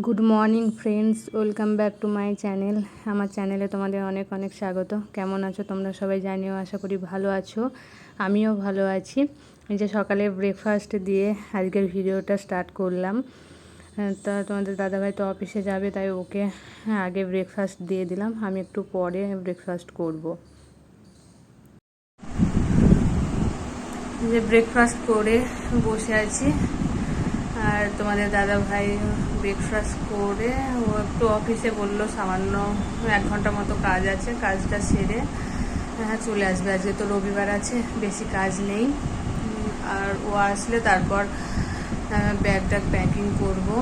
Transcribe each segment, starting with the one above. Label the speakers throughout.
Speaker 1: Good morning friends, welcome back to my channel. আমার চ্যানেলে তোমাদের অনেক অনেক স্বাগত। কেমন আছো তোমরা সবাই জানিও, আশা করি ভালো আছো। আমিও ভালো আছি। এই যে সকালে ব্রেকফাস্ট দিয়ে আজকের ভিডিওটা স্টার্ট করলাম। তা তোমাদের দাদাভাই তো অফিসে যাবে, তাই ওকে আগে ব্রেকফাস্ট দিয়ে দিলাম। আমি একটু পরে ব্রেকফাস্ট করব। যে ব্রেকফাস্ট করে বসে আছি, আর তোমাদের দাদা ভাই ব্রেকফাস্ট করে ও একটু অফিসে বললো সামান্য 1 ঘন্টা মতো কাজ আছে, কাজটা সেরে চলে আসবে। আজকে তো রবিবার আছে, বেশি কাজ নেই। আর ও আসলে তারপর ব্যাগ ট্যাগ প্যাকিং করবো।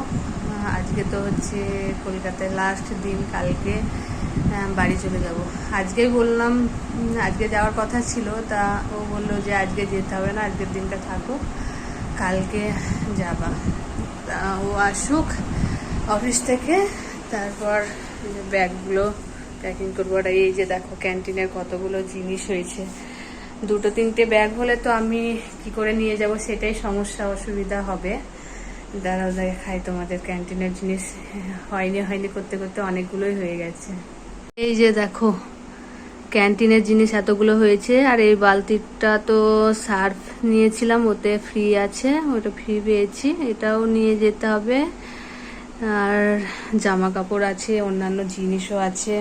Speaker 1: আজকে তো হচ্ছে কলকাতায় লাস্ট দিন, কালকে বাড়ি চলে যাব। আজকেই বললাম, আজকে যাওয়ার কথা ছিল, তা ও বললো যে আজকে যেতে হবে না, আজকের দিনটা থাকুক, কালকে যাবা। তা ও আসুক অফিস থেকে, তারপর ব্যাগগুলো প্যাকিং করবো। আর এই যে দেখো ক্যান্টিনের কতগুলো জিনিস হয়েছে। 2-3টে ব্যাগ হলে তো আমি কি করে নিয়ে যাব, সেটাই সমস্যা, অসুবিধা হবে। দাঁড়াও দেখাই তোমাদের ক্যান্টিনের জিনিস। হয়নি করতে করতে অনেকগুলোই হয়ে গেছে। এই যে দেখো ক্যান্টিনের জিনিস এতগুলো হয়েছে। আর এই বালতিটা তো সার্ফ নিয়েছিলাম, ওতে ফ্রি আছে, ওটা ফ্রি পেয়েছি, এটাও নিয়ে যেতে হবে। আর জামা কাপড় আছে, অন্যান্য জিনিসও আছে।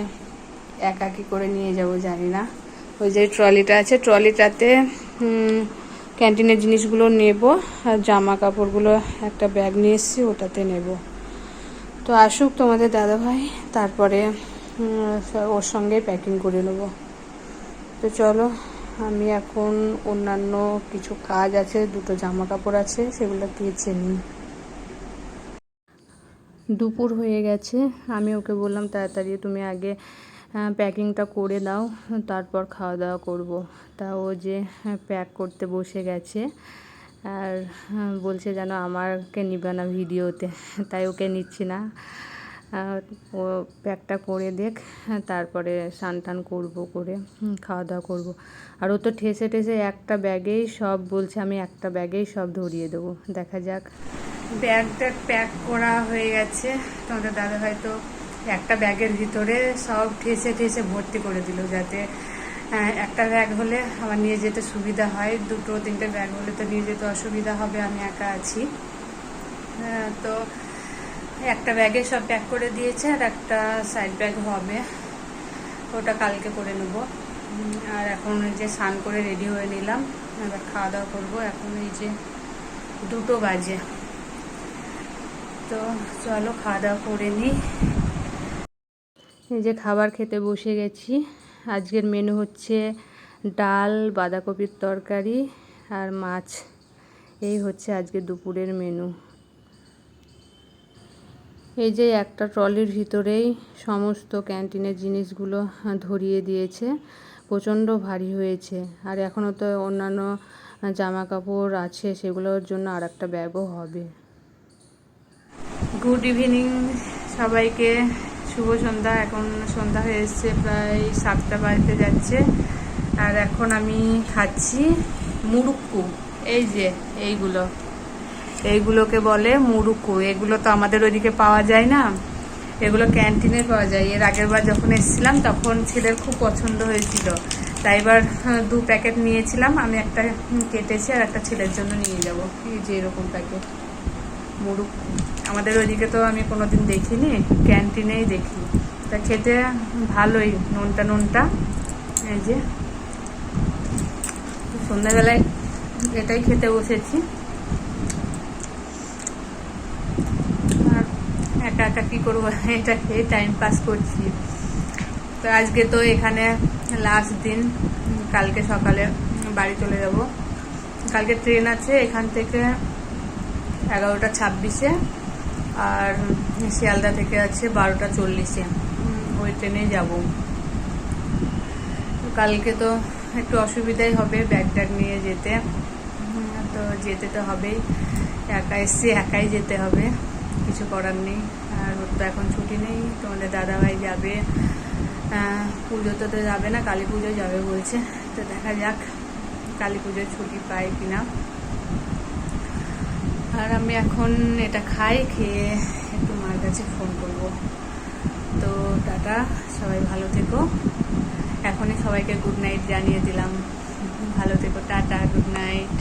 Speaker 1: একা কি করে নিয়ে যাব জানি না। ওই যে ট্রলিটা আছে, ট্রলিটাতে ক্যান্টিনের জিনিসগুলো নেব, আর জামা কাপড়গুলো একটা ব্যাগ নিয়ে এসেছি, ওটাতে নেব। তো আসুক তোমাদের দাদাভাই, তারপরে ওর সঙ্গে প্যাকিং করে নেব। তো চলো, আমি এখন অন্যান্য কিছু কাজ আছে, 2টো জামা কাপড় আছে, সেগুলো কেচে নিই। দুপুর হয়ে গেছে, আমি ওকে বললাম তাড়াতাড়ি তুমি আগে প্যাকিংটা করে দাও, তারপর খাওয়া দাওয়া করব। তা ও যে প্যাক করতে বসে গেছে, আর বলছে যেন আমাকে নিবে না ভিডিওতে, তাই ওকে নিচ্ছি না। ও প্যাকটা করে দেখ, তারপরে স্নান টান করবো, করে খাওয়া দাওয়া করবো। আর ও তো ঠেসে একটা ব্যাগেই সব বলছে, আমি একটা ব্যাগেই সব ধরিয়ে দেবো। দেখা যাক। ব্যাগটা প্যাক করা হয়ে গেছে। তোমাদের দাদাভাই তো একটা ব্যাগের ভিতরে সব ঠেসে ভর্তি করে দিল, যাতে একটা ব্যাগ হলে আমার নিয়ে যেতে সুবিধা হয়। 2-3টে ব্যাগ হলে তো নিয়ে যেতে অসুবিধা হবে, আমি একা আছি। তো একটা ব্যাগে সব প্যাক করে দিয়েছে, আর একটা সাইড ব্যাগ হবে, ওটা কালকে করে নেব। আর এখন যে স্নান করে রেডি হয়ে নিলাম, এবার খাওয়া দাওয়া করবো। এখন এই যে 2টো বাজে, তো চলো খাওয়া দাওয়া করে নিই। এই যে খাবার খেতে বসে গেছি। আজকের মেনু হচ্ছে ডাল, বাঁধাকপির তরকারি আর মাছ। এই হচ্ছে আজকে দুপুরের মেনু। এই যে একটা ট্রলির ভিতরেই সমস্ত ক্যান্টিনের জিনিসগুলো ধরিয়ে দিয়েছে, প্রচণ্ড ভারী হয়েছে। আর এখনও তো অন্যান্য জামা কাপড় আছে, সেগুলোর জন্য আর একটা ব্যাগও হবে। গুড ইভিনিং সবাইকে, শুভ সন্ধ্যা। এখন সন্ধ্যা হয়ে এসছে, প্রায় 7টা বাজতে যাচ্ছে। আর এখন আমি খাচ্ছি মুড়ুক্কু। এই যে এইগুলোকে বলে মুড়ুক্কু। এগুলো তো আমাদের ওইদিকে পাওয়া যায় না, এগুলো ক্যান্টিনে পাওয়া যায়। এর আগের বার যখন এসেছিলাম তখন ছেলের খুব পছন্দ হয়েছিল, তাই এবার 2 প্যাকেট নিয়েছিলাম। আমি একটা কেটেছি, আর একটা ছেলের জন্য নিয়ে যাব। এই যে এরকম প্যাকেট মুড়ুক্কু। আমাদের ওইদিকে তো আমি কোনোদিন দেখিনি, ক্যান্টিনেই দেখি। তা খেতে ভালোই, নোনটা। এই যে সন্ধ্যাবেলায় এটাই খেতে বসেছি। আর একা কী করবো, এটা খেয়ে টাইম পাস করছি। তো আজকে তো এখানে লাস্ট দিন, কালকে সকালে বাড়ি চলে যাব। কালকে ট্রেন আছে এখান থেকে 11:26-এ, আর শিয়ালদা থেকে আছে 12:40-এ, ওই ট্রেনে যাব। কালকে তো একটু অসুবিধাই হবে ব্যাগ ট্যাগ নিয়ে যেতে, তো যেতে তো হবেই। একা এসছি, একাই যেতে হবে, কিছু করার নেই। আর ওর তো এখন ছুটি নেই। তোমাদের দাদাভাই যাবে, পুজোতে তো যাবে না, কালী পুজো যাবে বলছে। তো দেখা যাক কালী পুজোর ছুটি পাই কিনা। আর আমি এখন এটা খাই, খেয়ে একটু মার ভেবেছি ফোন করব। তো টাটা, সবাই ভালো থেকো। এখনই সবাইকে গুড নাইট জানিয়ে দিলাম। ভালো থেকো, টাটা, গুড নাইট।